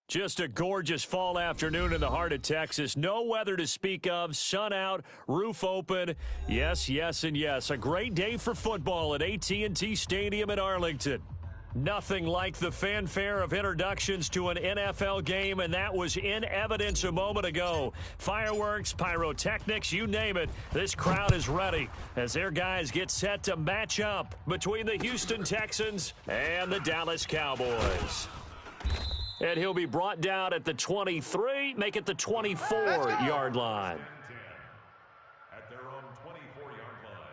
Just a gorgeous fall afternoon in the heart of Texas. No weather to speak of. Sun out, roof open. Yes, yes, and yes. A great day for football at AT&T Stadium in Arlington. Nothing like the fanfare of introductions to an NFL game, and that was in evidence a moment ago. Fireworks, pyrotechnics, you name it. This crowd is ready as their guys get set to match up between the Houston Texans and the Dallas Cowboys. And he'll be brought down at the 23, make it the 24-yard line. At their own 24-yard line.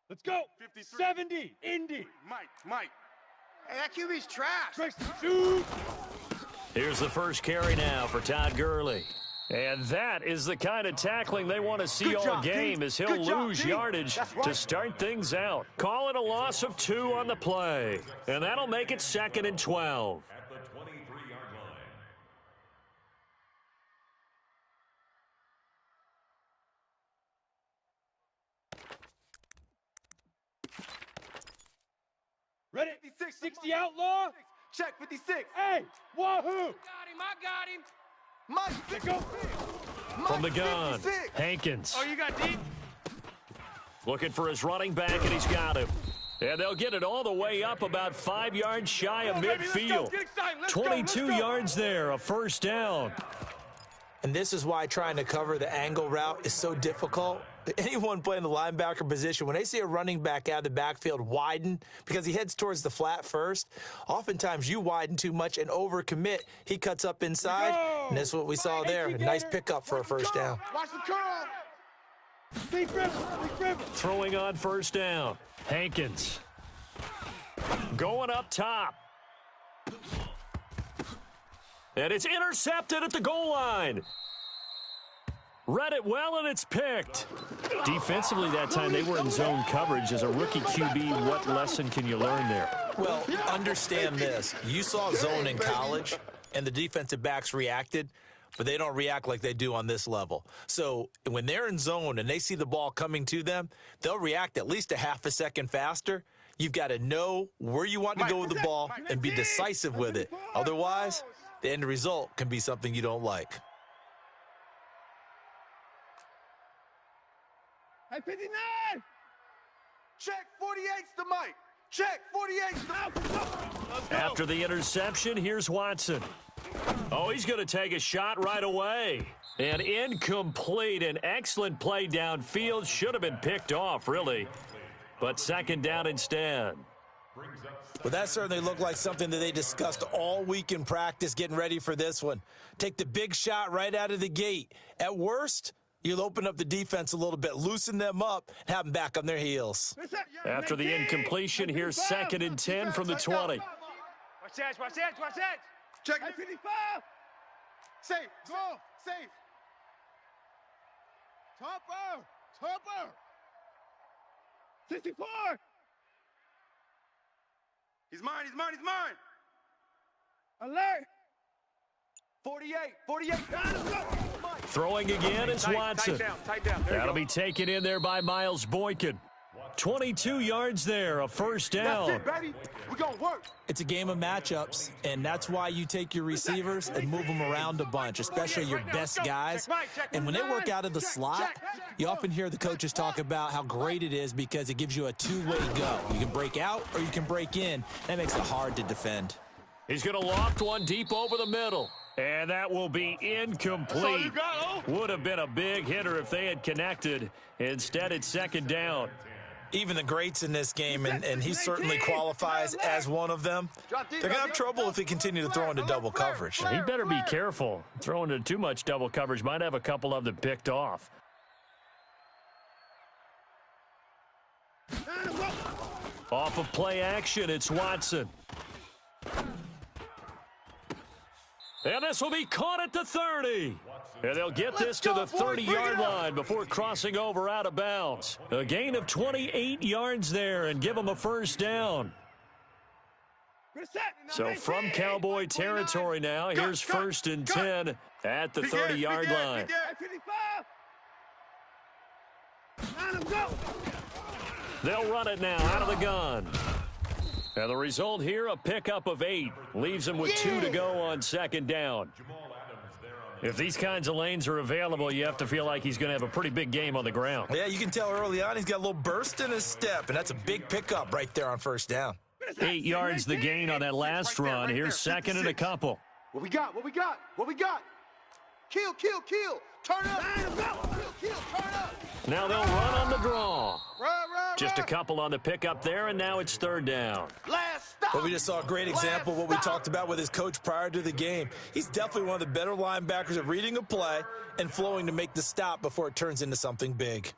Let's go. 70, Indy. Mike. Hey, that QB's trash. Shoot. Here's the first carry now for Todd Gurley. And that is the kind of tackling they want to see all game, as he'll lose yardage to start things out. Call it a loss of 2 on the play. And that'll make it 2nd and 12. At the 23-yard line. Ready? 60 outlaw. Check 56. Hey, wahoo. I got him. Mike, Let's go. From the gun, 56. Hankins. Oh, you got deep? Looking for his running back, and he's got him. And they'll get it all the way up about 5 yards shy of midfield. 22 yards there, a first down. And this is why trying to cover the angle route is so difficult. Anyone playing the linebacker position, when they see a running back out of the backfield widen because he heads towards the flat first, oftentimes you widen too much and overcommit. He cuts up inside, and that's what we saw there. A nice pickup for a first down. Watch the curl. Big river. Throwing on first down. Hankins. Going up top. And it's intercepted at the goal line. Read it well, and it's picked. Defensively that time, they were in zone coverage. As a rookie QB, what lesson can you learn there? Well, understand this. You saw zone in college, and the defensive backs reacted, but they don't react like they do on this level. So when they're in zone and they see the ball coming to them, they'll react at least a half a second faster. You've got to know where you want to go with the ball and be decisive with it. Otherwise, the end result can be something you don't like. Hey, 59. Check 48's to Mike. Check 48's to Mike. After the interception, here's Watson. Oh, he's going to take a shot right away. And incomplete. An excellent play downfield. Should have been picked off, really. But second down instead. Well, that certainly looked like something that they discussed all week in practice getting ready for this one. Take the big shot right out of the gate. At worst, you'll open up the defense a little bit, loosen them up, and have them back on their heels. After the incompletion, here's 2nd and 10 from the 20. Watch that. Check 55. Safe. Go. Safe. Topper. 64. He's mine. Alert. 48. Throwing again is Watson. Tight down. That'll be taken in there by Miles Boykin. 22 yards there, a first down. That's it, baby. We're going to work. It's a game of matchups, and that's why you take your receivers and move them around a bunch, especially your best guys. And when they work out of the slot, you often hear the coaches talk about how great it is because it gives you a two-way go. You can break out or you can break in. That makes it hard to defend. He's going to loft one deep over the middle. And that will be incomplete. Would have been a big hitter if they had connected. Instead, it's second down. Even the greats in this game, and he certainly qualifies as one of them, they're going to have trouble if they continue to throw into double coverage. He better be careful. Throwing into too much double coverage might have a couple of them picked off. Off of play action, it's Watson. And this will be caught at the 30. And they'll get this to the 30-yard line before crossing over out of bounds. A gain of 28 yards there and give them a first down. So from Cowboy territory now, here's 1st and 10 at the 30-yard line. They'll run it now out of the gun. And the result here, a pickup of 8. Leaves him with 2 to go on 2nd down. If these kinds of lanes are available, you have to feel like he's going to have a pretty big game on the ground. Yeah, you can tell early on he's got a little burst in his step, and that's a big pickup right there on 1st down. 8 yards the gain on that last run. Here's 2nd and a couple. What we got? What we got? What we got? Kill, kill, kill. Turn up. Kill, kill, turn up. Now they'll run on the draw. Right. Just a couple on the pickup there, and now it's 3rd down. Last stop. But we just saw a great example of what we talked about with his coach prior to the game. He's definitely one of the better linebackers at reading a play and flowing to make the stop before it turns into something big.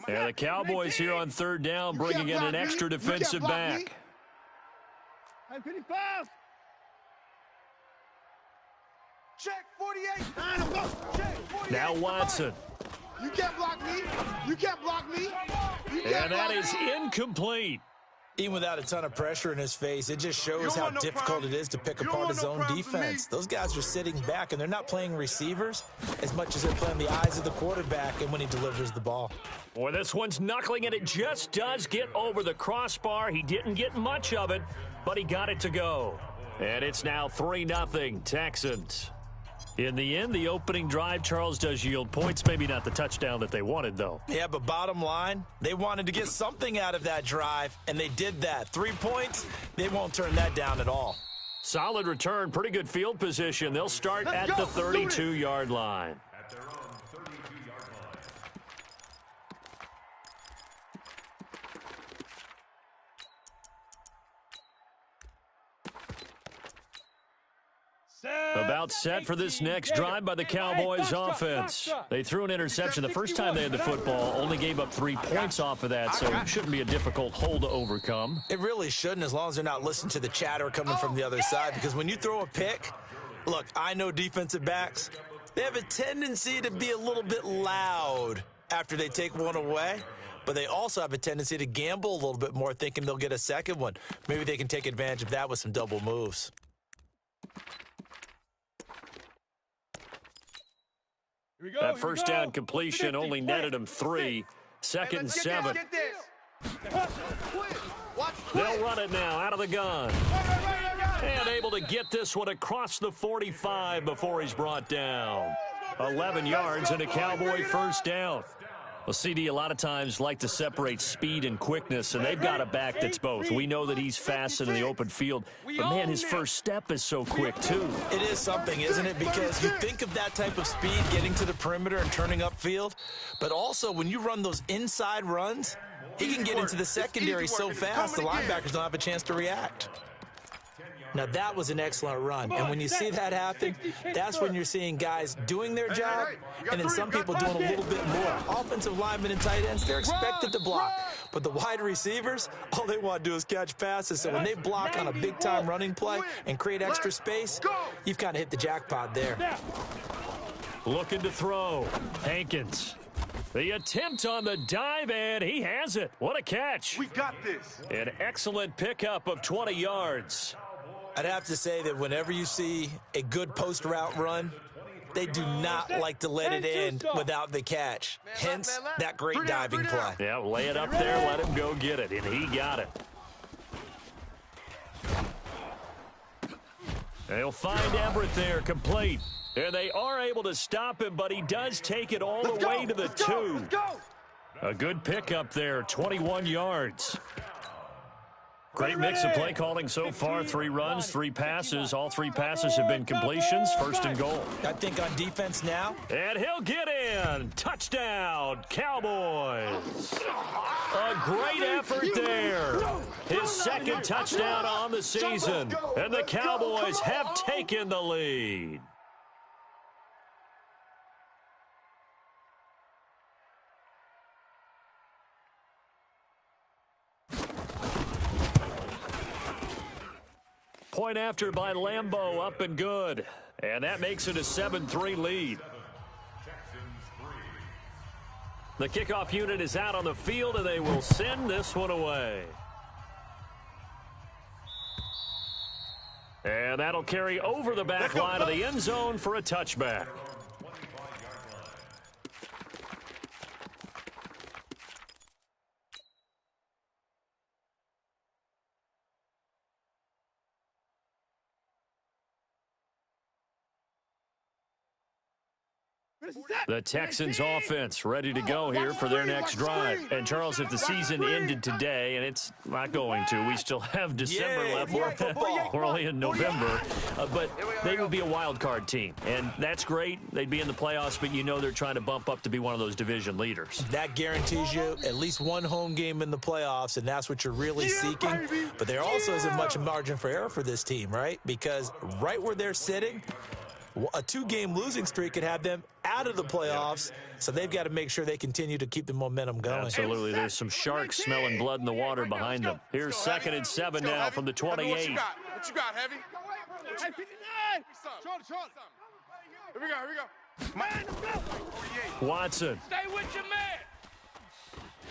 Yeah, the Cowboys here on 3rd down, bringing in an extra defensive back. Check 48. Check 48. Now Watson. You can't block me. You can't block me. And that is incomplete. Even without a ton of pressure in his face, it just shows how difficult it is to pick apart his own defense. Those guys are sitting back, and they're not playing receivers as much as they're playing the eyes of the quarterback and when he delivers the ball. Boy, this one's knuckling, and it just does get over the crossbar. He didn't get much of it, but he got it to go. And it's now 3-0 Texans. In the end, the opening drive, Charles, does yield points. Maybe not the touchdown that they wanted, though. Yeah, but bottom line, they wanted to get something out of that drive, and they did that. 3 points, they won't turn that down at all. Solid return, pretty good field position. They'll start at the 32-yard line. At their own 32-yard line. About set for this next drive by the Cowboys offense. They threw an interception the first time they had the football, only gave up 3 points off of that, so it shouldn't be a difficult hole to overcome. It really shouldn't, as long as they're not listening to the chatter coming from the other side, because when you throw a pick, look, I know defensive backs, they have a tendency to be a little bit loud after they take one away, but they also have a tendency to gamble a little bit more, thinking they'll get a second one. Maybe they can take advantage of that with some double moves. That first down completion only netted him 3. 2nd and 7. They'll run it now out of the gun. And able to get this one across the 45 before he's brought down. 11 yards and a Cowboy first down. Well, CD a lot of times like to separate speed and quickness, and they've got a back that's both. We know that he's fast in the open field, but, man, his first step is so quick, too. It is something, isn't it? Because you think of that type of speed, getting to the perimeter and turning upfield, but also when you run those inside runs, he can get into the secondary so fast the linebackers don't have a chance to react. Now, that was an excellent run, and when you see that happen, that's when you're seeing guys doing their job, and then some people doing a little bit more. Offensive linemen and tight ends, they're expected to block, but the wide receivers, all they want to do is catch passes, so when they block on a big-time running play and create extra space, you've kind of hit the jackpot there. Looking to throw. Hankins. The attempt on the dive, and he has it. What a catch. We got this. An excellent pickup of 20 yards. I'd have to say that whenever you see a good post route run, they do not like to let it end without the catch. Hence, that great diving play. Yeah, lay it up there, let him go get it, and he got it. They'll find Everett there, complete. And they are able to stop him, but he does take it all the way to the 2. A good pickup there, 21 yards. Great mix of play calling so far. 3 runs, 3 passes. All 3 passes have been completions. 1st and goal. I think on defense now. And he'll get in. Touchdown, Cowboys. A great effort there. His 2nd touchdown on the season. And the Cowboys have taken the lead. point after by Lambeau, up and good. And that makes it a 7-3 lead. The kickoff unit is out on the field, and they will send this one away. And that'll carry over the back line of the end zone for a touchback. The Texans offense ready to go here for their next drive. And, Charles, if the season ended today, and it's not going to, we still have December left. We're only in November. But they would be a wild card team. And that's great. They'd be in the playoffs, but you know they're trying to bump up to be one of those division leaders. That guarantees you at least one home game in the playoffs, and that's what you're really seeking. But there also isn't much margin for error for this team, right? Because right where they're sitting, a 2-game losing streak could have them out of the playoffs, so they've got to make sure they continue to keep the momentum going. Absolutely. There's some sharks smelling blood in the water behind them. Here's 2nd and 7 now from the 28. What you got, Heavy? Hey, 59. Short. Here we go. Watson. Stay with your man.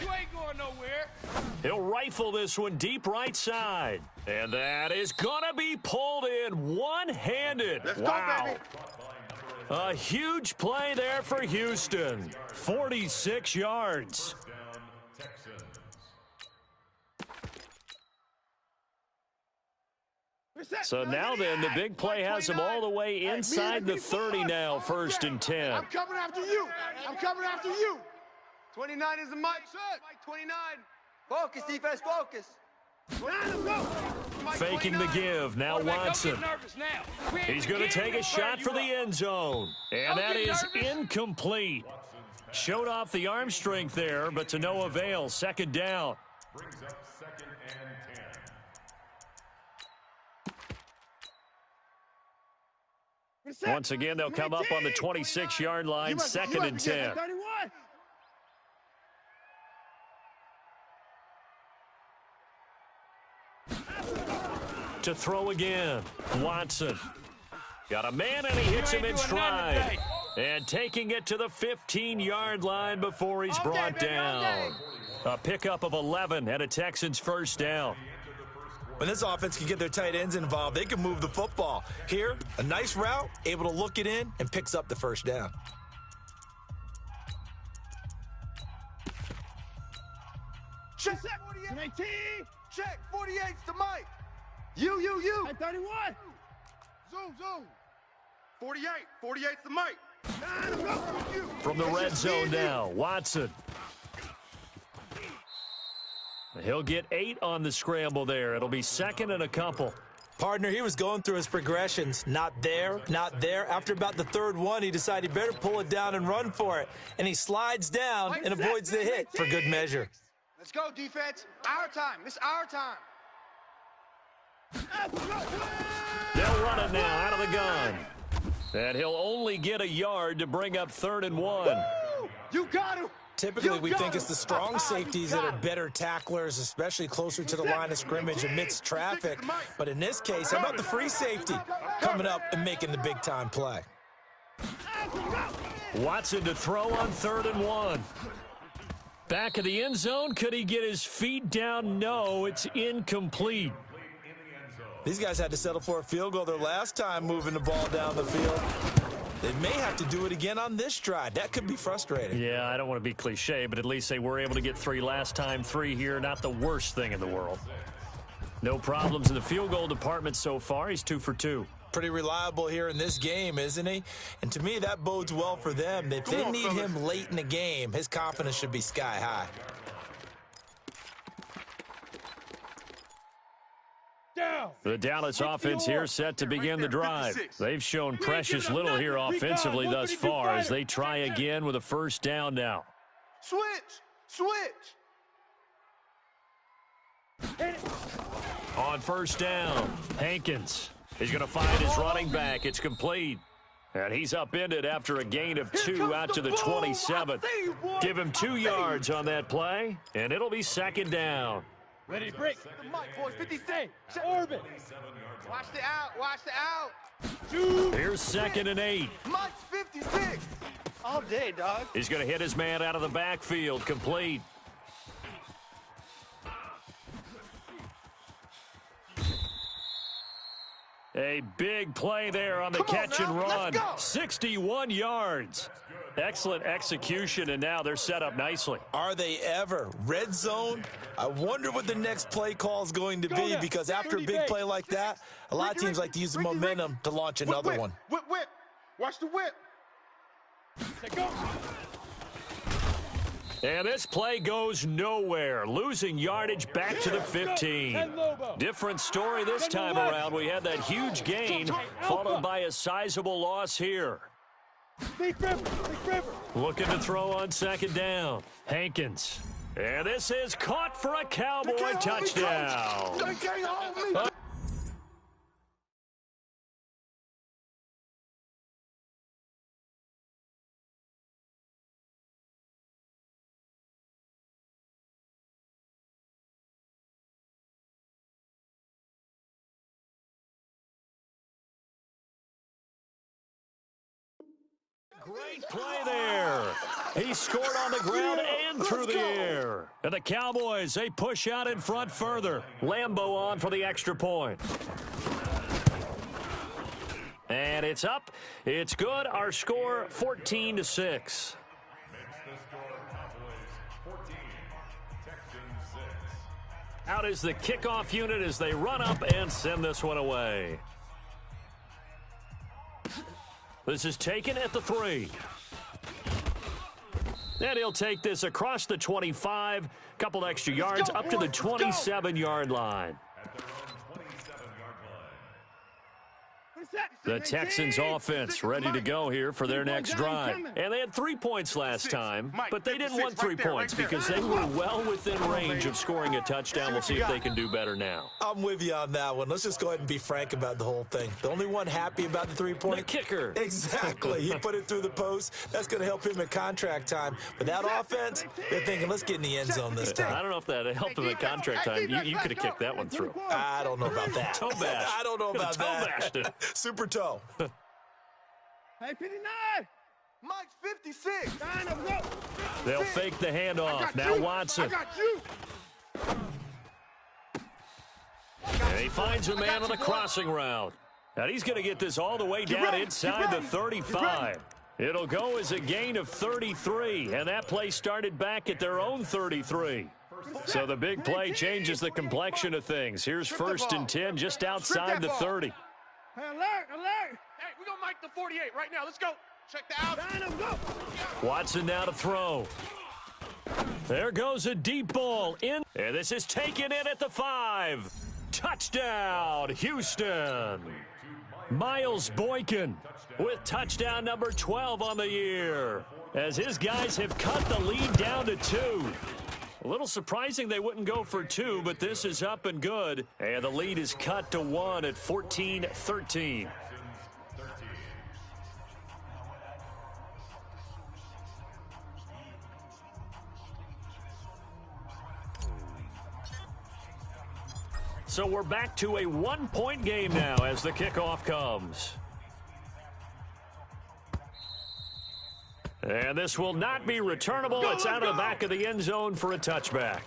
You ain't going nowhere. He'll rifle this one deep right side. And that is going to be pulled in one-handed. Let's go, baby. A huge play there for Houston. 46 yards. So now then, the big play has them all the way inside the 30 now, 1st and 10. I'm coming after you. 29 is the mic. 29. Focus, defense, focus. Faking the give. Now Watson. He's going to take a shot for the end zone. And that is incomplete. Showed off the arm strength there, but to no avail. 2nd down. Brings up 2nd and 10. Once again, they'll come up on the 26-yard line, 2nd and 10. To throw again, Watson. Got a man, and he hits him in stride. And taking it to the 15-yard line before he's brought down. A pickup of 11 and a Texans 1st down. When this offense can get their tight ends involved, they can move the football. Here, a nice route, able to look it in, and picks up the 1st down. Check 48. Check 48's the mic. You. Hey, 31. Zoom. 48. 48's the mic. From the red zone now, Watson. He'll get 8 on the scramble there. It'll be 2nd and a couple. Partner, he was going through his progressions. Not there. After about the 3rd one, he decided he better pull it down and run for it. And he slides down and avoids the hit for good measure. Let's go, defense. Our time. It's our time. They'll run it now out of the gun. And he'll only get a yard to bring up 3rd and 1. You got him. Typically, we think it's the strong safeties that are better tacklers, especially closer to the line of scrimmage amidst traffic. But in this case, how about the free safety coming up and making the big-time play? Watson to throw on 3rd and 1. Back of the end zone. Could he get his feet down? No, it's incomplete. These guys had to settle for a field goal their last time moving the ball down the field. They may have to do it again on this drive. That could be frustrating. Yeah, I don't want to be cliche, but at least they were able to get 3 last time. 3 here, not the worst thing in the world. No problems in the field goal department so far. He's 2 for 2. Pretty reliable here in this game, isn't he? And to me, that bodes well for them. If they need him late in the game, his confidence should be sky high. The Dallas offense here set to begin the drive. They've shown precious little here offensively thus far as they try again with a 1st down now. Switch. On 1st down, Hankins. He's going to find his running back. It's complete. And he's upended after a gain of 2 out to the 27. Give him 2 yards on that play, and it'll be 2nd down. Ready to break. The mic, boys. 56. Orbit. Watch the out. Watch the out. Here's 2nd and 8. Mike's 56. All day, dog. He's going to hit his man out of the backfield. Complete. A big play there on the catch and run. 61 yards. Excellent execution, and now they're set up nicely. Are they ever? Red zone? I wonder what the next play call is going to be, because after a big play like that, a lot of teams like to use the momentum to launch another one. Whip, whip. Watch the whip. Let go. And this play goes nowhere, losing yardage back to the 15. Different story this time around. We had that huge gain, followed by a sizable loss here. Looking to throw on 2nd down. Hankins. And this is caught for a Cowboy touchdown. They can't hold me. Great play there. He scored on the ground and through the air. And the Cowboys, they push out in front further. Lambeau on for the extra point. And it's up. It's good. Our score, 14-6. Out is the kickoff unit as they run up and send this one away. This is taken at the 3. And he'll take this across the 25, couple extra yards up to the 27-yard line. The Texans offense ready to go here for their next drive. And they had 3 points last time, but they didn't want 3 points because they were well within range of scoring a touchdown. We'll see if they can do better now. I'm with you on that one. Let's just go ahead and be frank about the whole thing. The only one happy about the 3-point? The kicker. Exactly. He put it through the post. That's going to help him at contract time. But that offense, they're thinking, let's get in the end zone this time. I don't know if that helped him at contract time. You could have kicked that one through. I don't know about that. Toe bash. I don't know about that. Toe bashed it. Super toe. Hey, 59. Mike's 56. They'll fake the handoff. Now Watson. I got you. And he finds a man on the crossing route. And he's going to get this all the way down inside the 35. It'll go as a gain of 33. And that play started back at their own 33. So the big play changes the complexion of things. Here's 1st and 10 just outside the 30. Hey, alert, alert. Hey, we're going to mic the 48 right now. Let's go. Check the out. Watson now to throw. There goes a deep ball in. And this is taken in at the 5. Touchdown, Houston. Miles Boykin with touchdown number 12 on the year, as his guys have cut the lead down to 2. A little surprising they wouldn't go for 2, but this is up and good. And the lead is cut to 1 at 14-13. So we're back to a 1-point game now as the kickoff comes. And this will not be returnable. It's out of the back of the end zone for a touchback.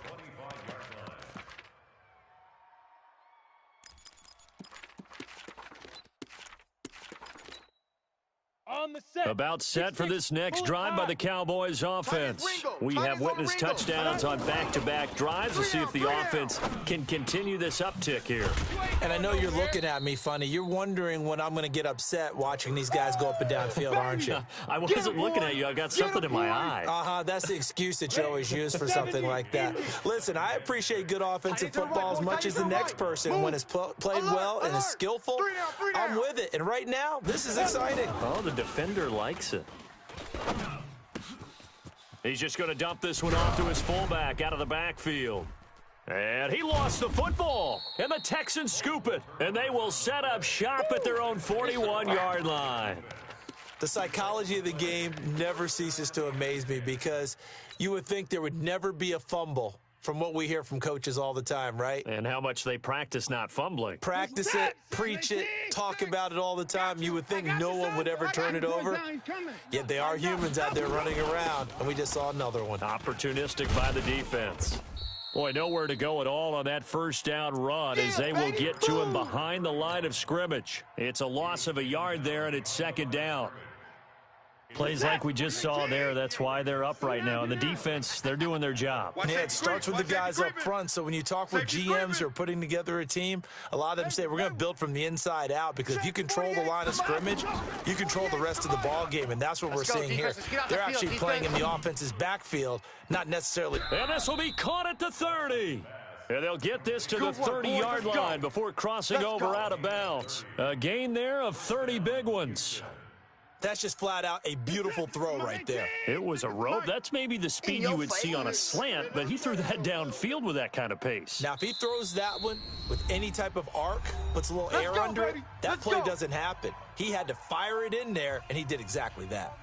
About set for this next drive by the Cowboys offense. We have witnessed touchdowns on back-to-back drives to see if the offense can continue this uptick here. And I know you're looking at me funny. You're wondering when I'm going to get upset watching these guys go up and down field, aren't you? I wasn't looking at you. I got something in my eye. Uh-huh. That's the excuse that you always use for something like that. Listen, I appreciate good offensive football as much as the next person. When it's played well and is skillful, I'm with it. And right now, this is exciting. Oh, the defender likes it. He's just going to dump this one off to his fullback out of the backfield. And he lost the football. And the Texans scoop it. And they will set up shop at their own 41-yard line. The psychology of the game never ceases to amaze me, because you would think there would never be a fumble from what we hear from coaches all the time, right? And how much they practice not fumbling. Practice it, preach it, talk about it all the time. You would think no one would ever turn it over. Yet they are humans out there running around, and we just saw another one. Opportunistic by the defense. Boy, nowhere to go at all on that first down run as they will get to him behind the line of scrimmage. It's a loss of a yard there, and it's second down. Plays like we just saw there, that's why they're up right now. And the defense, they're doing their job. Yeah, it starts with the guys up front. So when you talk with GMs who are putting together a team, a lot of them say we're going to build from the inside out, because if you control the line of scrimmage, you control the rest of the ball game, and that's what we're seeing here. They're actually playing in the offense's backfield, not necessarily. And this will be caught at the 30. And they'll get this to the 30-yard line before crossing over out of bounds. A gain there of 30 big ones. That's just flat out a beautiful throw right there. It was a rope. That's maybe the speed you would see on a slant, but he threw that downfield with that kind of pace. Now, if he throws that one with any type of arc, puts a little air under it, that play doesn't happen. He had to fire it in there, and he did exactly that.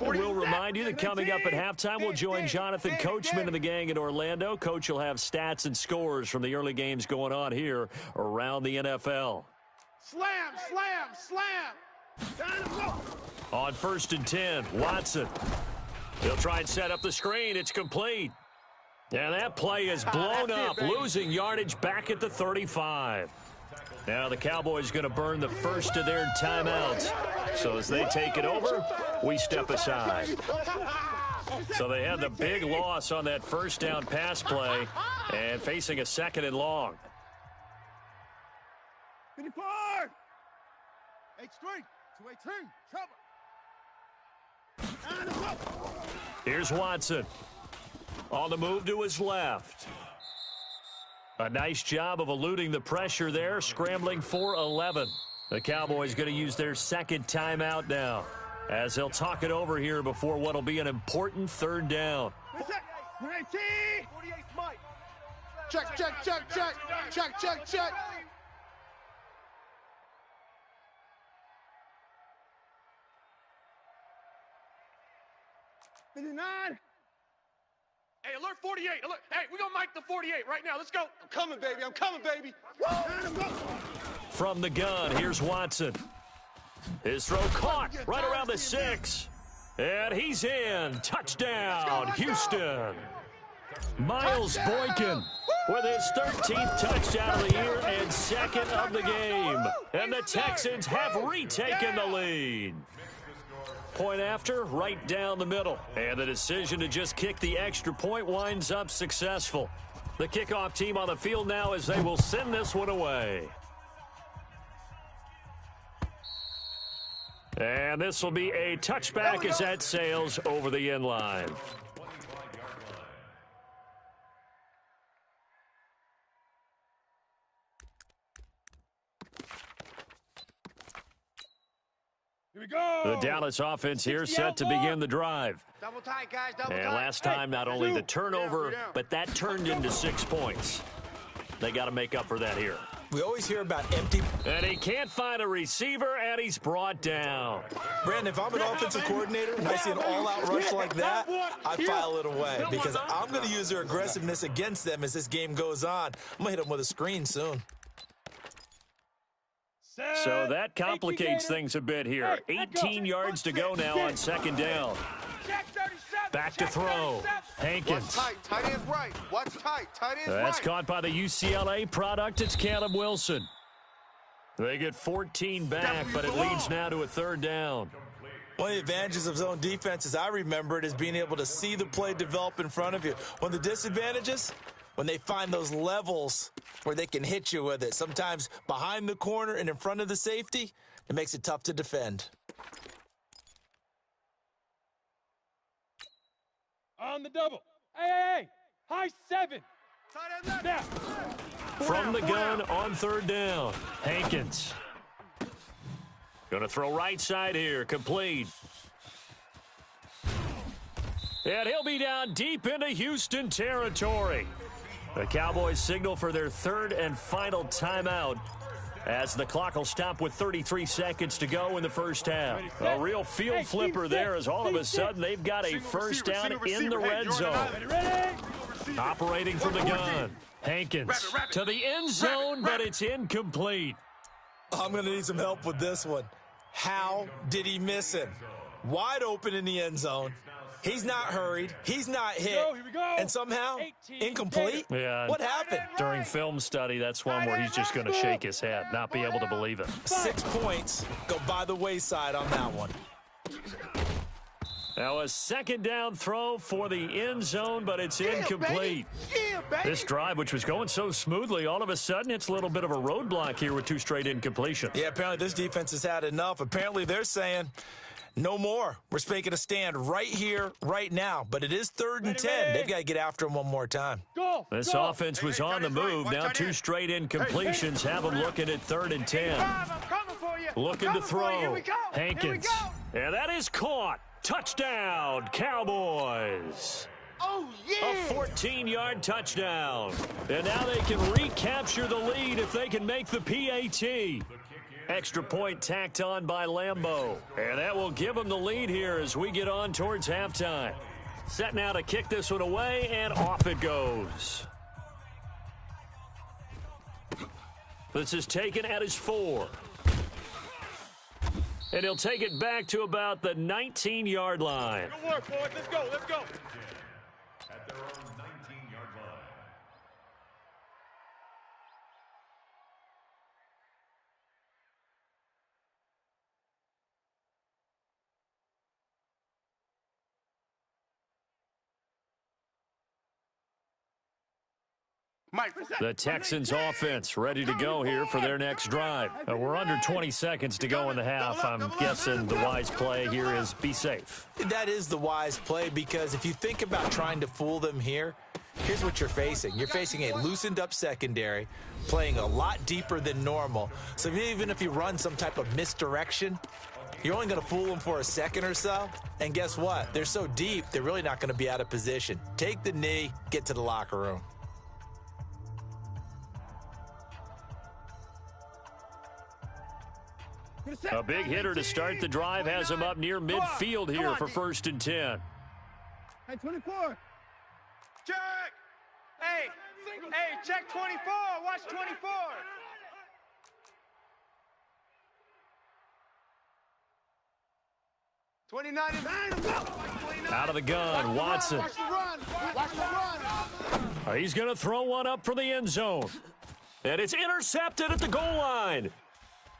We'll remind you that coming up at halftime, we'll join Jonathan Coachman and the gang in Orlando. Coach will have stats and scores from the early games going on here around the NFL. Slam, slam, slam. On 1st and 10, Watson. He'll try and set up the screen. It's complete. And that play is blown up, losing yardage back at the 35. Now the Cowboys going to burn the first of their timeouts. So as they take it over, we step aside. So they had the big loss on that first down pass play and facing a 2nd and long. 54. H3, 218, trouble. Here's Watson on the move to his left. A nice job of eluding the pressure there, scrambling for 11. The Cowboys going to use their 2nd timeout now, as they'll talk it over here before what will be an important 3rd down. Check, check, check, check, check, check, check. Hey, alert 48. Alert. Hey, we're going to mic the 48 right now. Let's go. I'm coming, baby. I'm coming, baby. From the gun, here's Watson. His throw caught right around the 6. And he's in. Touchdown, Houston. Miles Boykin with his 13th touchdown of the year and 2nd of the game. And the Texans have retaken the lead. Point after, right down the middle. And the decision to just kick the extra point winds up successful. The kickoff team on the field now as they will send this one away. And this will be a touchback as that sails over the end line. Here we go. The Dallas offense here set to begin the drive. Double tight, guys, double tight. And last time, not only the turnover, but that turned into 6 points. They got to make up for that here. We always hear about empty. And he can't find a receiver, and he's brought down. Brandon, if I'm an offensive coordinator and I see an all-out rush like that, I file it away, because I'm going to use their aggressiveness against them as this game goes on. I'm going to hit them with a screen soon. So that complicates things a bit here. 18 yards to go now on 2nd down. Back to throw. Hankins. Watch tight, tight end's right. Watch tight, tight end's right. That's caught by the UCLA product. It's Caleb Wilson. They get 14 back, but it leads now to a 3rd down. One of the advantages of zone defense, as I remember it, is being able to see the play develop in front of you. One of the disadvantages, when they find those levels where they can hit you with it, sometimes behind the corner and in front of the safety, it makes it tough to defend. On the double. Hey, high 7. Tight end Now. From the gun on 3rd down, Hankins. Going to throw right side here, complete. And he'll be down deep into Houston territory. The Cowboys signal for their 3rd and final timeout as the clock will stop with 33 seconds to go in the first half. A real field flipper there as all of a sudden they've got a first down in the red zone. Operating from the gun. Hankins to the end zone, but it's incomplete. I'm going to need some help with this one. How did he miss him? Wide open in the end zone. He's not hurried. He's not hit. Here we go. And somehow, incomplete? Yeah. What happened? During film study, that's one where he's just going to shake his head, not be able to believe it. 6 points go by the wayside on that one. Now a second down throw for the end zone, but it's incomplete. This drive, which was going so smoothly, all of a sudden it's a little bit of a roadblock here with 2 straight incompletions. Yeah, apparently this defense has had enough. Apparently they're saying, no more. We're making a stand right here, right now. But it is 3rd and 10. They've got to get after him one more time. This offense was on the move. Now 2 straight incompletions have them looking at 3rd and 10. Looking to throw. Hankins. And that is caught. Touchdown, Cowboys. Oh, yeah. A 14-yard touchdown. And now they can recapture the lead if they can make the PAT. Extra point tacked on by Lambeau. And that will give them the lead here as we get on towards halftime. Set now to kick this one away, and off it goes. This is taken at his 4. And he'll take it back to about the 19-yard line. Good work, boys. Let's go. Let's go. At their own 19-yard line. The Texans offense ready to go here for their next drive. We're under 20 seconds to go in the half. I'm guessing the wise play here is be safe. That is the wise play because if you think about trying to fool them here, here's what you're facing. You're facing a loosened up secondary, playing a lot deeper than normal. So even if you run some type of misdirection, you're only going to fool them for a second or so. And guess what? They're so deep, they're really not going to be out of position. Take the knee, get to the locker room. A big hitter to start the drive has him up near midfield here for 1st and 10. Hey, 24. Check. Hey, check 24. Watch 24. Out of the gun, Watson. Watch the run. Watch the run. He's going to throw one up for the end zone. And it's intercepted at the goal line.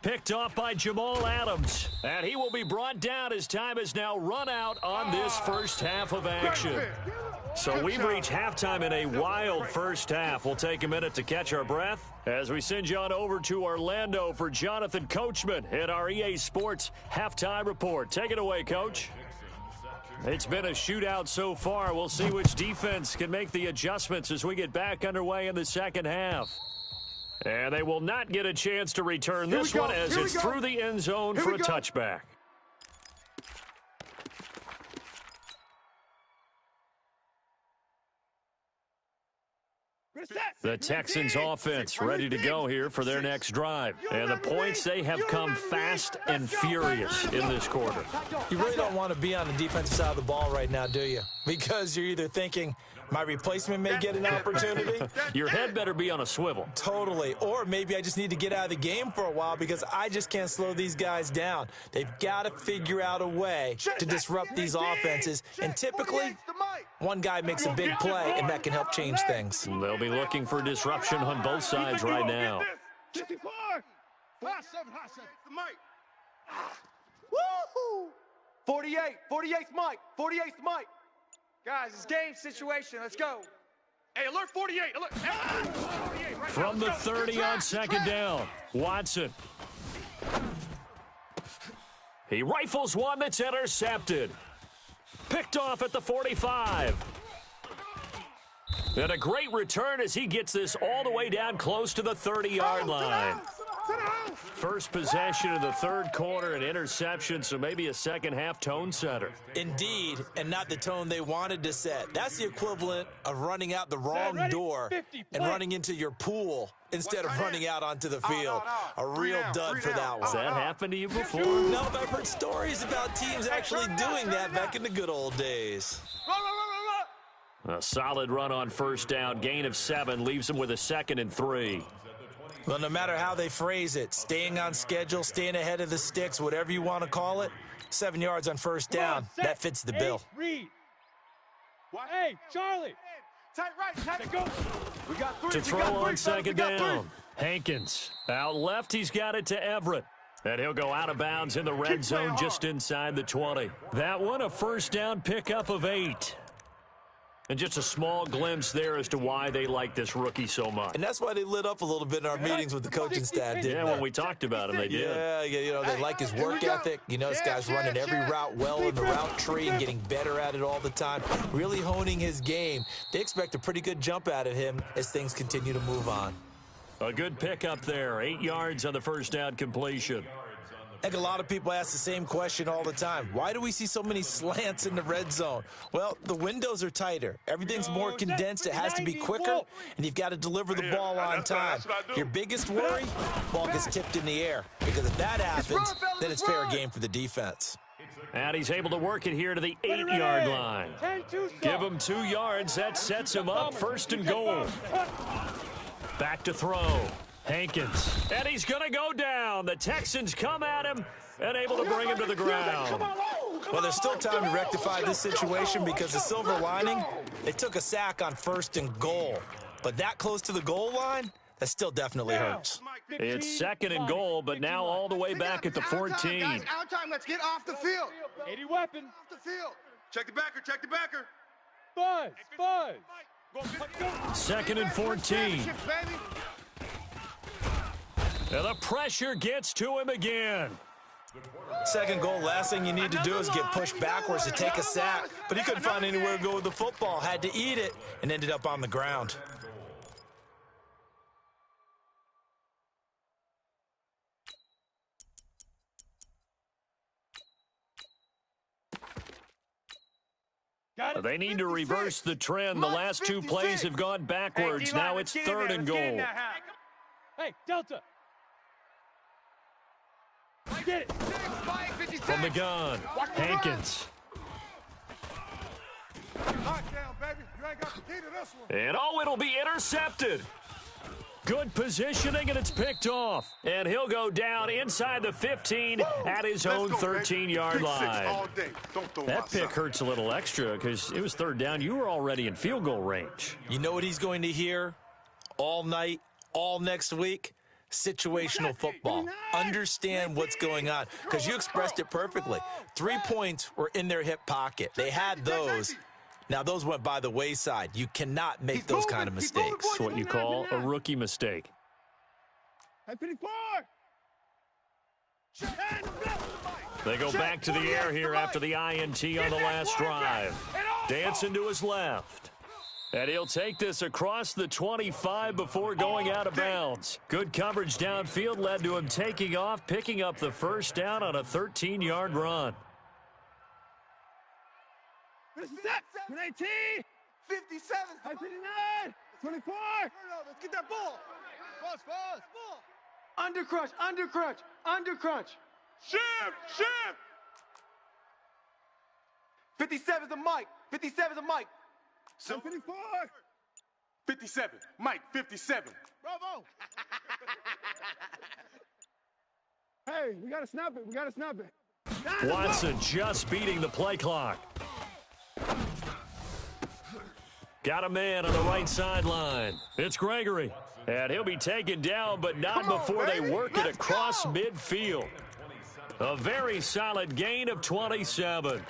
Picked off by Jamal Adams. And he will be brought down as time has now run out on this first half of action. So we've reached halftime in a wild first half. We'll take a minute to catch our breath as we send you on over to Orlando for Jonathan Coachman at our EA Sports Halftime Report. Take it away, Coach. It's been a shootout so far. We'll see which defense can make the adjustments as we get back underway in the second half. And they will not get a chance to return this one as it's through the end zone for a touchback. The Texans offense ready to go here for their next drive. And the points, they have come fast and furious in this quarter. You really don't want to be on the defensive side of the ball right now, do you? Because you're either thinking, my replacement may get an opportunity. Your head better be on a swivel. Totally. Or maybe I just need to get out of the game for a while because I just can't slow these guys down. They've got to figure out a way to disrupt these offenses. And typically, one guy makes a big play, and that can help change things. They'll be looking for disruption on both sides right now. 54. Hot 7, hot 7. The mic. Woo-hoo. 48. 48's Mike. 48's Mike. Guys, it's game situation. Let's go. Hey, alert 48. Alert. 48 right From now. the 30 on second down, Watson. He rifles one that's intercepted. Picked off at the 45. And a great return as he gets this all the way down close to the 30-yard line. First possession of the third quarter, an interception, so maybe a second-half tone setter. Indeed, and not the tone they wanted to set. That's the equivalent of running out the wrong door and running into your pool instead of running out onto the field. A real dud for that one. Has that happened to you before? No, but I've heard stories about teams actually doing that back in the good old days. A solid run on first down. Gain of 7 leaves them with a 2nd and 3. Well, no matter how they phrase it, staying on schedule, staying ahead of the sticks, whatever you want to call it, 7 yards on first down, that fits the bill. Read. Hey, Charlie. Tight right, tight. Go. We got 3. To throw on second down. Hankins out left. He's got it to Everett. And he'll go out of bounds in the red zone just inside the 20. That one, a first down pickup of 8. And just a small glimpse there as to why they like this rookie so much. And that's why they lit up a little bit in our meetings with the coaching staff, didn't they? Yeah, when we talked about him, they did. Yeah, you know, they like his work ethic. You know, this guy's running every route well in the route tree and getting better at it all the time, really honing his game. They expect a pretty good jump out of him as things continue to move on. A good pickup there, 8 yards on the first down completion. I think a lot of people ask the same question all the time. Why do we see so many slants in the red zone? Well, the windows are tighter. Everything's more condensed. It has to be quicker, and you've got to deliver the ball on time. Your biggest worry, ball gets tipped in the air. Because if that happens, then it's fair game for the defense. And he's able to work it here to the 8-yard line. Give him 2 yards. That sets him up 1st and goal. Back to throw. Hankins, and he's going to go down. The Texans come at him and able to bring him to the ground. Well, there's still time to rectify this situation because the silver lining, they took a sack on 1st and goal. But that close to the goal line, that still definitely hurts. It's 2nd and goal, but now all the way back at the 14. Guys, our time. Let's get off the field. 80 weapon. Off the field. Check the backer. Check the backer. Buzz. Buzz. 2nd and 14. And the pressure gets to him again. 2nd goal, last thing you need to do is get pushed backwards to take a sack. But he couldn't find anywhere to go with the football. Had to eat it and ended up on the ground. They need to reverse the trend. The last 2 plays have gone backwards. Now it's 3rd and goal. Hey, Delta. Get it. From the gun, Hankins. And it'll be intercepted. Good positioning, and it's picked off. And he'll go down inside the 15 at his own 13-yard line. That pick hurts a little extra because it was 3rd down. You were already in field goal range. You know what he's going to hear all night, all next week? Situational football. Understand what's going on because you expressed it perfectly. 3 points were in their hip pocket. They had those. Now, those went by the wayside. You cannot make those kind of mistakes. It's what you call a rookie mistake. They go back to the air here after the INT on the last drive. Dancing to his left. And he'll take this across the 25 before going out of bounds. Good coverage downfield led to him taking off, picking up the first down on a 13-yard run. 57, 57, 59, 24. Let's get that ball. Buzz. Under crunch. Shift. 57's the mic. 57's the mic. 54. 57. Mike, 57. Bravo. Hey, we got to snap it. Watson just beating the play clock. Got a man on the right sideline. It's Gregory. And he'll be taken down, but not before they work it across midfield. A very solid gain of 27.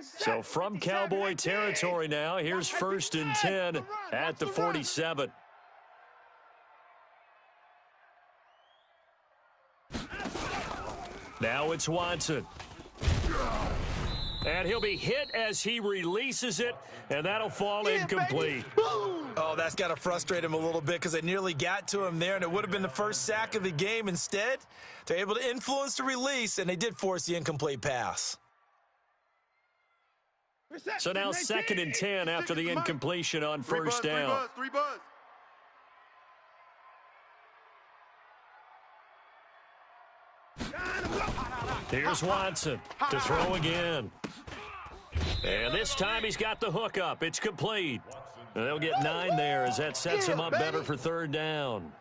So from Cowboy territory now, here's 1st and 10 at the 47. Now it's Watson. And he'll be hit as he releases it, and that'll fall incomplete. Oh, Oh, that's got to frustrate him a little bit because they nearly got to him there, and it would have been the first sack of the game. Instead, they're able to influence the release, and they did force the incomplete pass. So now 2nd and 10 after the incompletion on first down. Three buzz. Here's Watson to throw again. And this time he's got the hook up. It's complete. They'll get 9 there as that sets him up better for 3rd down.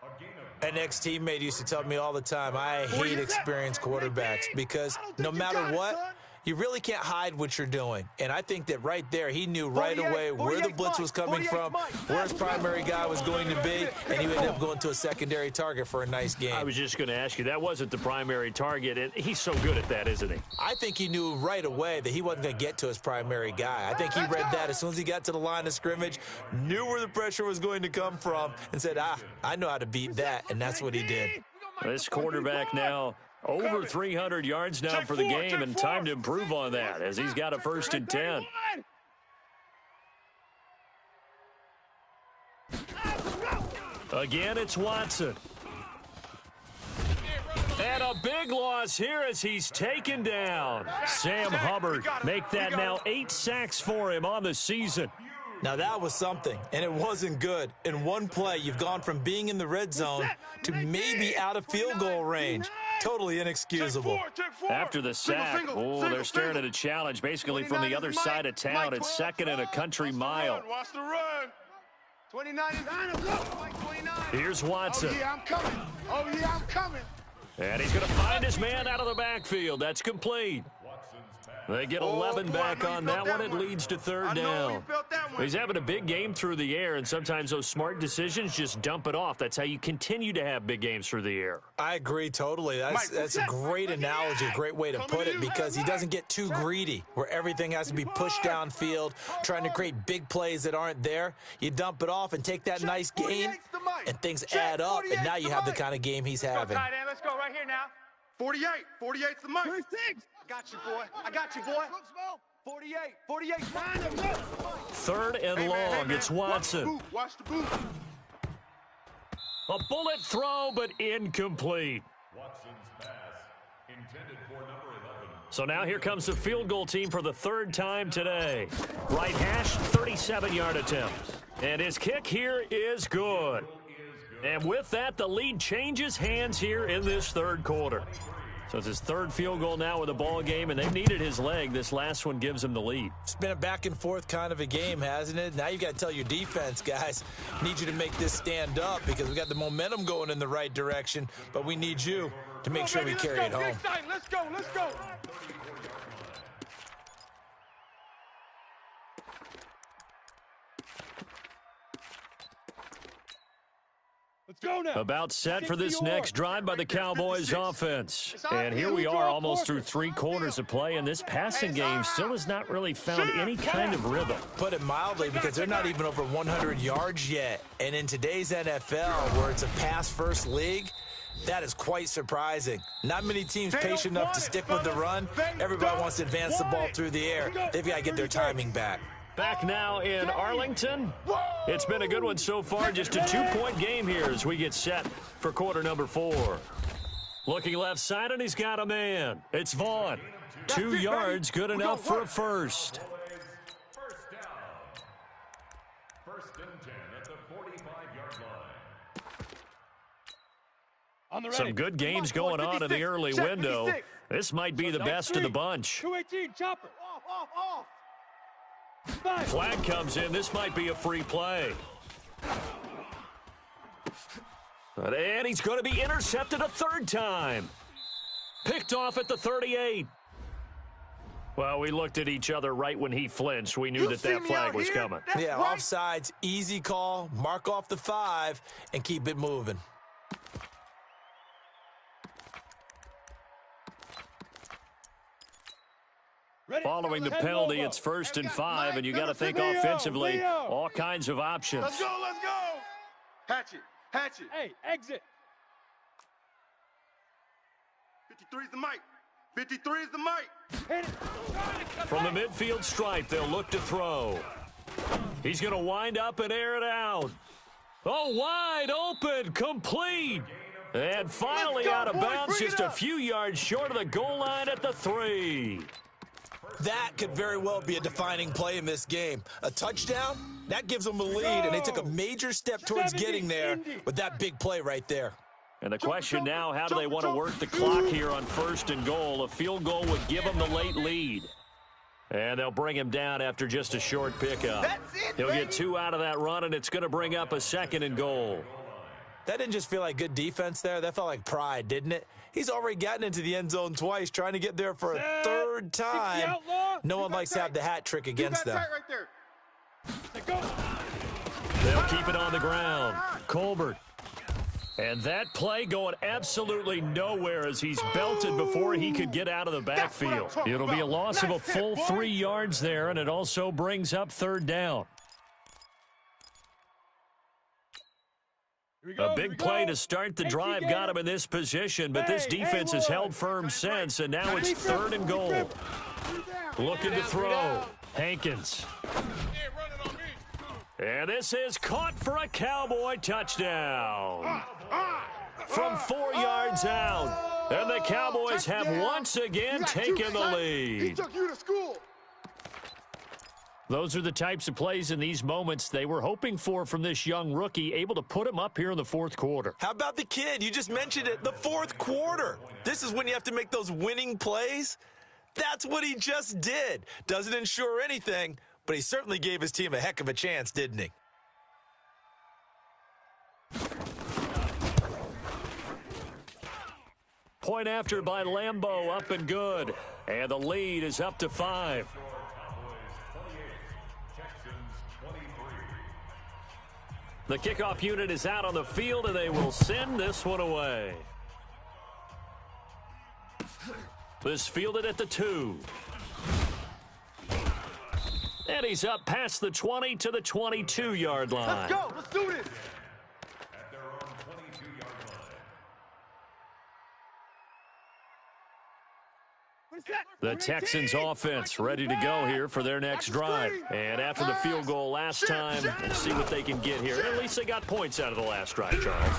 An ex-teammate used to tell me all the time, I hate experienced quarterbacks because no matter what, you really can't hide what you're doing. And I think that right there, he knew right away where the blitz was coming from, where his primary guy was going to be, and he ended up going to a secondary target for a nice game. I was just going to ask you, that wasn't the primary target, and he's so good at that, isn't he? I think he knew right away that he wasn't going to get to his primary guy. I think he read that as soon as he got to the line of scrimmage, knew where the pressure was going to come from, and said, I know how to beat that, and that's what he did. This quarterback now over 300 yards now for the game, and time to improve on that as he's got a 1st and 10. Again, it's Watson. And a big loss here as he's taken down. Sam Hubbard make that now 8 sacks for him on the season. Now that was something, and it wasn't good. In one play, you've gone from being in the red zone to maybe out of field goal range. Totally inexcusable. After the sack, they're staring at a challenge basically from the other side of town. It's 2nd and a country mile. Watch the run. 29 is Mike 29. Here's Watson. Oh, yeah, I'm coming. Oh, yeah, I'm coming. And he's going to find his man out of the backfield. That's complete. They get 11 back on that one. It leads to 3rd down. He's having a big game through the air, and sometimes those smart decisions just dump it off. That's how you continue to have big games through the air. I agree totally. That's a great analogy, a great way to put it, because he doesn't get too greedy where everything has to be pushed downfield, trying to create big plays that aren't there. You dump it off and take that nice gain, and things add up, and now you have the kind of game he's having. Let's go right here now. 48. 48's the mic. 36. I got you, boy. I got you, boy. 48. 48. 3rd and long. It's Watson. Watch the boot. A bullet throw, but incomplete. Watson's pass intended for number 11. So now here comes the field goal team for the 3rd time today. Right hash, 37-yard attempt. And his kick here is good. And with that, the lead changes hands here in this 3rd quarter. So it's his 3rd field goal now with a ball game, and they've needed his leg. This last one gives him the lead. It's been a back-and-forth kind of a game, hasn't it? Now you've got to tell your defense, guys, need you to make this stand up because we got the momentum going in the right direction, but we need you to make sure we carry it home. Let's go. Let's go. Let's go now. About set for this next drive by the Cowboys offense. And here we are almost through 3 quarters of play, and this passing game still has not really found any kind of rhythm. Put it mildly, because they're not even over 100 yards yet. And in today's NFL, where it's a pass-first league, that is quite surprising. Not many teams patient enough to stick with the run. Everybody wants to advance the ball through the air. They've got to get their timing back. Back now in Arlington. It's been a good one so far. Just a 2-point game here as we get set for quarter number 4. Looking left side, and he's got a man. It's Vaughn. 2 yards, good enough for a first. First down. 1st and 10 at the 45-yard line. Some good games going on in the early window. This might be the best of the bunch. 218, chopper. Off. Flag comes in. This might be a free play. And he's going to be intercepted a 3rd time. Picked off at the 38. Well, we looked at each other right when he flinched. We knew that flag was coming. Yeah, offsides, easy call. Mark off the 5 and keep it moving. Following the penalty, it's 1st and 5, and you got to think offensively, all kinds of options. Let's go. Hatch it. Hey, exit. 53 is the mic. 53 is the mic. Hit it. From the midfield stripe, they'll look to throw. He's going to wind up and air it out. Oh, wide open, complete. And finally out of bounds, just a few yards short of the goal line at the 3. That could very well be a defining play in this game. A touchdown, that gives them a lead, and they took a major step towards getting there with that big play right there. And the question now, how do they want to work the clock here on 1st and goal? A field goal would give them the late lead. And they'll bring him down after just a short pickup. He'll get 2 out of that run, and it's going to bring up a 2nd and goal. That didn't just feel like good defense there. That felt like pride, didn't it? He's already gotten into the end zone twice, trying to get there for a 3rd time. No one likes to have the hat trick against them. They'll keep it on the ground. Colbert. And that play going absolutely nowhere as he's belted before he could get out of the backfield. It'll be a loss of a full 3 yards there, and it also brings up 3rd down. A big play to start the drive got him in this position, but this defense has held firm since, and now it's 3rd and goal. Looking to throw. Hankins. And this is caught for a Cowboy touchdown. From 4 yards out. And the Cowboys have once again taken the lead. He took you to school. Those are the types of plays in these moments they were hoping for from this young rookie, able to put him up here in the 4th quarter. How about the kid? You just mentioned it, the 4th quarter. This is when you have to make those winning plays. That's what he just did. Doesn't ensure anything, but he certainly gave his team a heck of a chance, didn't he? Point after by Lambeau, up and good. And the lead is up to 5. The kickoff unit is out on the field, and they will send this one away. This fielded at the 2. And he's up past the 20 to the 22-yard line. Let's go. Let's do this. At their own 22-yard line. The Texans offense ready to go here for their next drive. And after the field goal last time, we'll see what they can get here. At least they got points out of the last drive, Charles.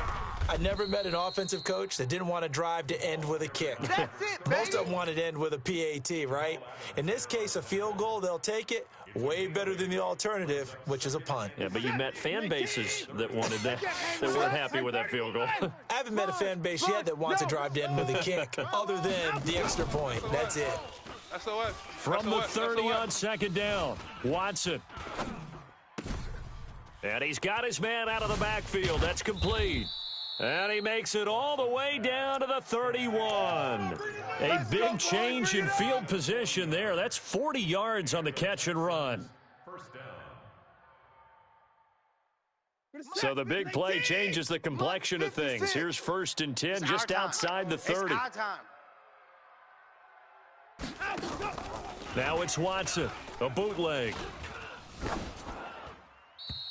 I never met an offensive coach that didn't want to drive to end with a kick. That's it, baby. Most of them wanted to end with a PAT, right? In this case, a field goal, they'll take it. Way better than the alternative, which is a punt. Yeah, but you met fan bases that wanted that, that weren't happy with that field goal. I haven't met a fan base yet that wants to drive to end with a kick, other than the extra point. That's it. From the 30 on 2nd down, Watson. And he's got his man out of the backfield. That's complete. And he makes it all the way down to the 31. A big change in field position there. That's 40 yards on the catch and run. So the big play changes the complexion of things. Here's 1st and 10 just outside the 30. Now it's Watson, a bootleg.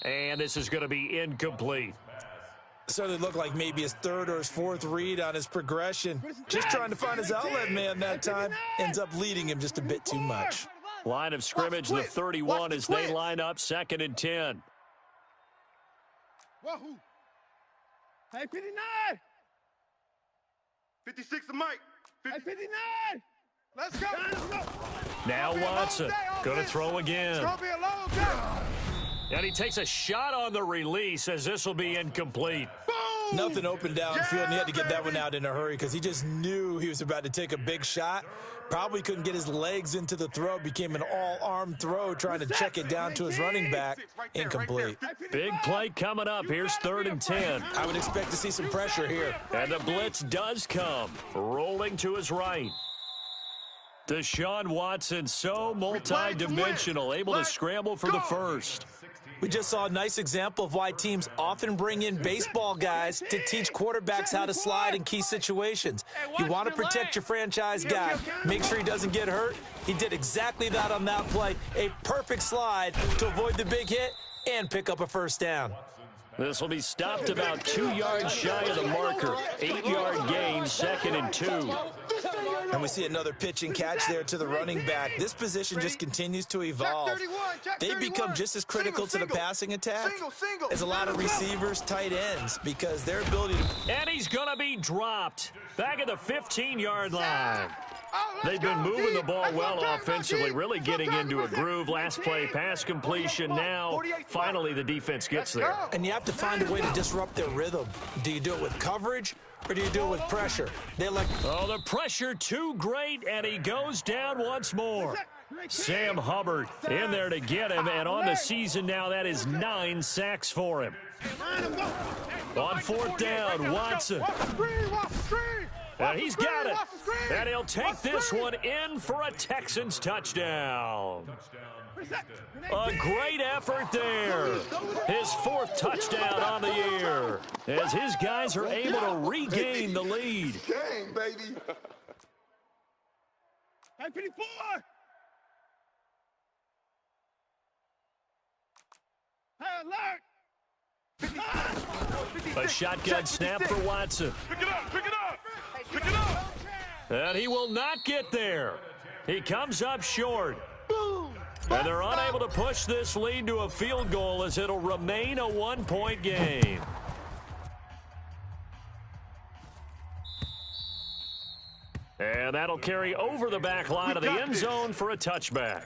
And this is going to be incomplete. Certainly looked like maybe his 3rd or his 4th read on his progression. Just trying to find his outlet man that time. Ends up leading him just a bit too much. Line of scrimmage, the 31 as they line up 2nd and 10. Wahoo! Hey, 59! 56 to Mike. Hey, 59! Let's go. Now Watson going to throw again. It's gonna be a long day. And he takes a shot on the release as this will be incomplete. Boom! Nothing open downfield, and he had to get that one out in a hurry because he just knew he was about to take a big shot. Probably couldn't get his legs into the throw. Became an all-arm throw trying to check it down to his running back. Incomplete. Big play coming up. Here's 3rd and 10. I would expect to see some pressure here. And the blitz does come. Rolling to his right. Deshaun Watson, so multi-dimensional, able to scramble for the 1st. We just saw a nice example of why teams often bring in baseball guys to teach quarterbacks how to slide in key situations. You want to protect your franchise guy. Make sure he doesn't get hurt. He did exactly that on that play. A perfect slide to avoid the big hit and pick up a 1st down. This will be stopped about 2 yards shy of the marker. 8-yard gain, 2nd and 2. And we see another pitch and catch there to the running back. This position just continues to evolve. They become just as critical to the passing attack as a lot of receivers, tight ends, because their ability to... And he's going to be dropped back at the 15-yard line. They've been moving the ball well offensively, really getting into a groove. Last play, pass completion. Now, finally, the defense gets there. And you have to find a way to disrupt their rhythm. Do you do it with coverage, or do you do it with pressure? Oh, the pressure too great, and he goes down once more. Sam Hubbard in there to get him, and on the season now, that is 9 sacks for him. On 4th down, Watson. And he's got it. And he'll take this one in for a Texans touchdown. A great effort there. His 4th touchdown on the year as his guys are able to regain the lead. Game, baby. A shotgun snap for Watson. Pick it up, pick it up, pick it up. And he will not get there. He comes up short. And they're unable to push this lead to a field goal as it'll remain a 1-point game. And that'll carry over the back line of the end zone for a touchback.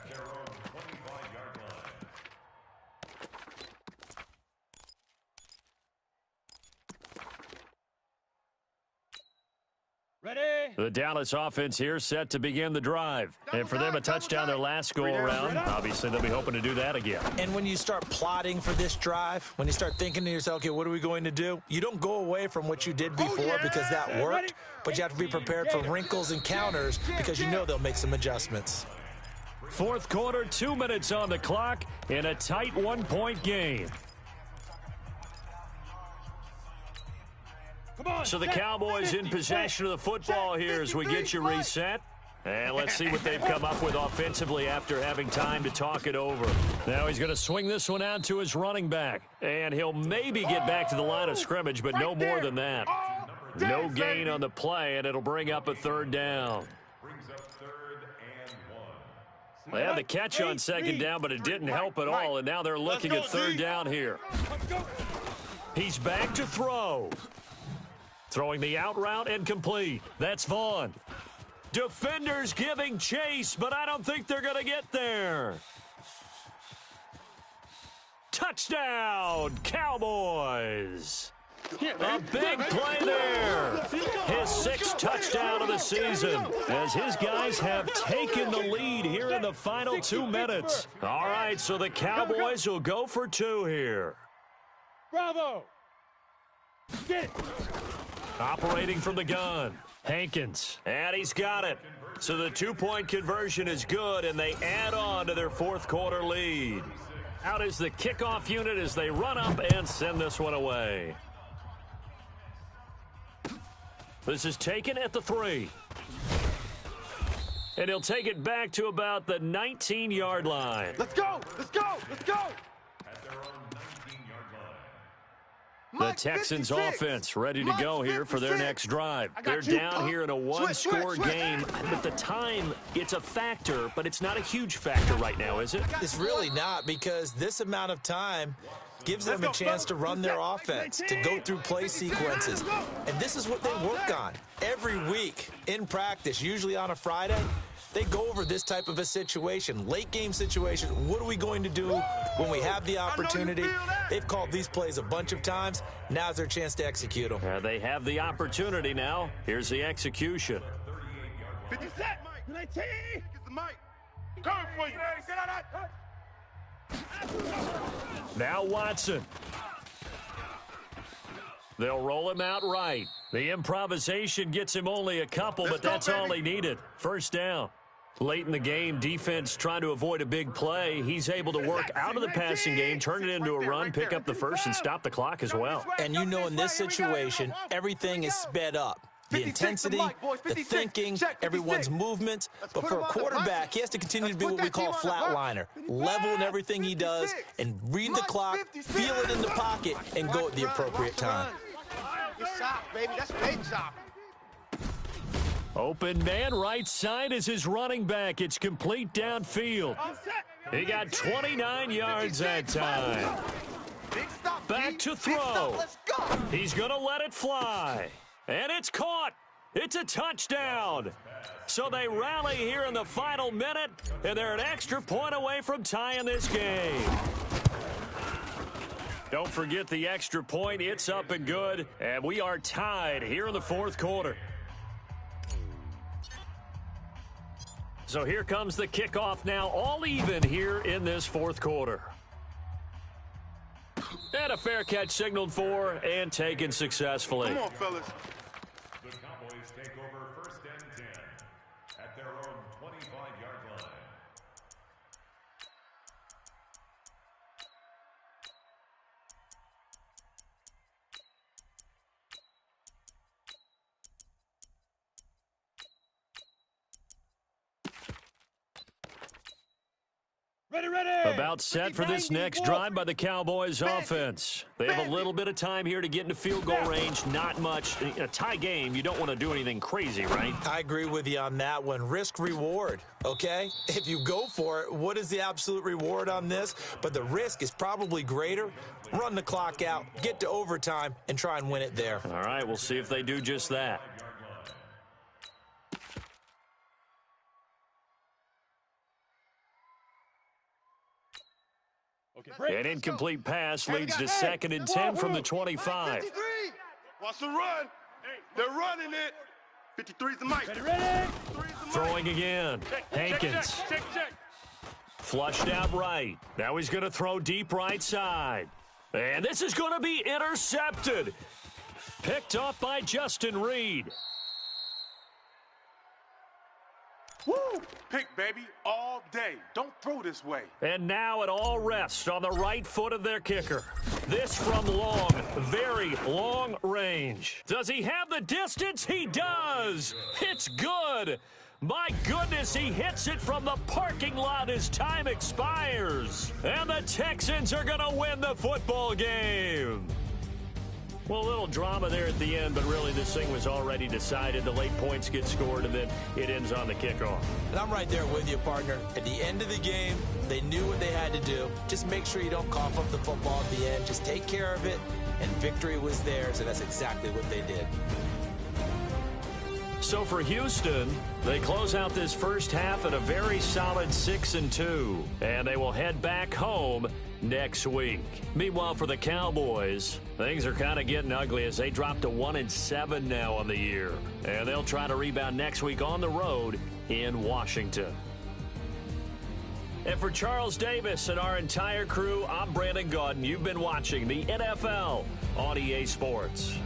Ready? The Dallas offense here set to begin the drive. And for them, a touchdown their last go-around. Obviously, they'll be hoping to do that again. And when you start plotting for this drive, when you start thinking to yourself, okay, what are we going to do? You don't go away from what you did before because that worked, but you have to be prepared for wrinkles and counters because you know they'll make some adjustments. 4th quarter, 2 minutes on the clock in a tight 1-point game. So the Cowboys in possession of the football here as we get you reset. And let's see what they've come up with offensively after having time to talk it over. Now he's going to swing this one out to his running back. And he'll maybe get back to the line of scrimmage, but no more than that. No gain on the play, and it'll bring up a 3rd down. They had the catch on 2nd down, but it didn't help at all, and now they're looking at 3rd down here. He's back to throw. Throwing the out route and complete. That's Vaughn. Defenders giving chase, but I don't think they're going to get there. Touchdown, Cowboys. A big play there. His 6th touchdown of the season as his guys have taken the lead here in the final 2 minutes. All right, so the Cowboys will go for 2 here. Bravo. Get it. Operating from the gun, Hankins, and he's got it. So the 2-point conversion is good, and they add on to their 4th quarter lead. Out is the kickoff unit as they run up and send this one away. This is taken at the 3. And he'll take it back to about the 19-yard line. Let's go, let's go, let's go. The Texans offense ready to go here for their next drive. They're down here in a 1-score game. But the time, it's a factor, but it's not a huge factor right now, is it? It's really not, because this amount of time gives them a chance to run their offense, to go through play sequences. And this is what they work on every week in practice, usually on a Friday. They go over this type of a situation, late game situation. What are we going to do when we have the opportunity? They've called these plays a bunch of times. Now's their chance to execute them. They have the opportunity now. Here's the execution. 50 set. 19. Get the mic. Coming for you. Get out of that. Now Watson. They'll roll him out right. The improvisation gets him only a couple, but that's all he needed. 1st down. Late in the game, defense trying to avoid a big play. He's able to work out of the passing game, turn it into a run, pick up the 1st, and stop the clock as well. And you know in this situation, everything is sped up. the intensity, the thinking, everyone's movements. But for a quarterback, he has to continue to be what we call a flatliner. Level in everything he does and read the clock, feel it in the pocket, and go at the appropriate time. Good shot, baby. That's big shot. Open man right side is his running back. It's complete downfield. He got 29 yards that time. Back to throw. He's going to let it fly. And it's caught. It's a touchdown. So they rally here in the final minute, and they're an extra point away from tying this game. Don't forget the extra point. It's up and good, and we are tied here in the fourth quarter. So here comes the kickoff now, all even here in this fourth quarter. And a fair catch signaled for and taken successfully. Come on, fellas. The Cowboys take over first and 10 at their own 25-yard line. About set for this next drive by the Cowboys offense. They have a little bit of time here to get into field goal range. Not much. In a tie game, you don't want to do anything crazy, right? I agree with you on that one. Risk reward, okay? If you go for it, what is the absolute reward on this? But the risk is probably greater. Run the clock out, get to overtime, and try and win it there. All right, we'll see if they do just that. An incomplete pass leads to 2nd and 10 from the 25. Watch the run. They're running it. 53's the mic. Throwing again. Hankins. Flushed out right. Now he's going to throw deep right side. And this is going to be intercepted. Picked off by Justin Reed. Woo! Pick, baby, all day. Don't throw this way. And now it all rests on the right foot of their kicker. This from long, very long range. Does he have the distance? He does. It's good. My goodness, he hits it from the parking lot as time expires. And the Texans are going to win the football game. Well, a little drama there at the end, but really this thing was already decided. The late points get scored, and then it ends on the kickoff. And I'm right there with you, partner. At the end of the game, they knew what they had to do. Just make sure you don't cough up the football at the end. Just take care of it, and victory was theirs, and that's exactly what they did. So for Houston, they close out this first half at a very solid 6-2, and they will head back home next week. Meanwhile, for the Cowboys, things are kind of getting ugly as they drop to 1-7 now on the year, and they'll try to rebound next week on the road in Washington. And for Charles Davis and our entire crew, I'm Brandon Gaudin. You've been watching the NFL on EA Sports.